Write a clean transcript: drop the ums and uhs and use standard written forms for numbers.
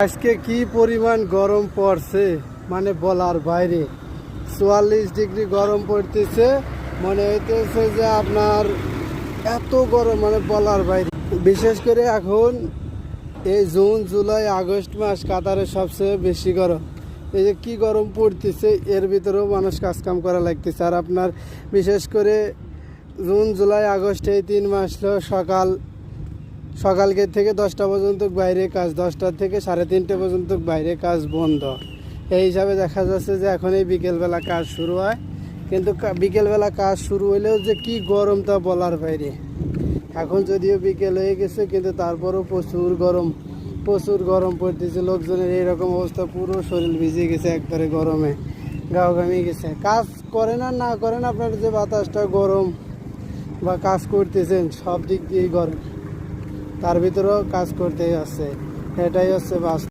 আজকে কি পরিমাণ গরম পড়ছে মানে বলার বাইরে। 44 ডিগ্রি গরম পড়তেছে, মনে হইতেছে যে আপনার এত গরম মানে বলার বাইরে। বিশেষ করে এখন এই জুন জুলাই আগস্ট মাস কাতারে সবচেয়ে বেশি গরম। এই যে কি গরম পড়তেছে, এর ভিতরেও মানুষ কাজকাম করা লাগতেছে। আর আপনার বিশেষ করে জুন জুলাই আগস্ট এই 3 মাস সকালকে থেকে 10টা পর্যন্ত বাইরে কাজ, 10টা থেকে 3:30 পর্যন্ত বাইরে কাজ বন্ধ। এই হিসাবে দেখা যাচ্ছে যে এখন এই বিকেলবেলা কাজ শুরু হয়, কিন্তু বিকেলবেলা কাজ শুরু হইলেও যে কি গরম তা বলার বাইরে। এখন যদিও বিকেল হয়ে গেছে, কিন্তু তারপরও প্রচুর গরম পড়তেছে। লোকজনের এইরকম অবস্থা, পুরো শরীর ভিজে গেছে একবারে গরমে, গাও ঘামিয়ে গেছে। কাজ করেন আর না করেন, আপনার যে বাতাসটা গরম বা কাজ করতেছেন সব দিক দিয়েই গরম, তার ভিতরেও কাজ করতেই আছে। এটাই হচ্ছে বাস্তব।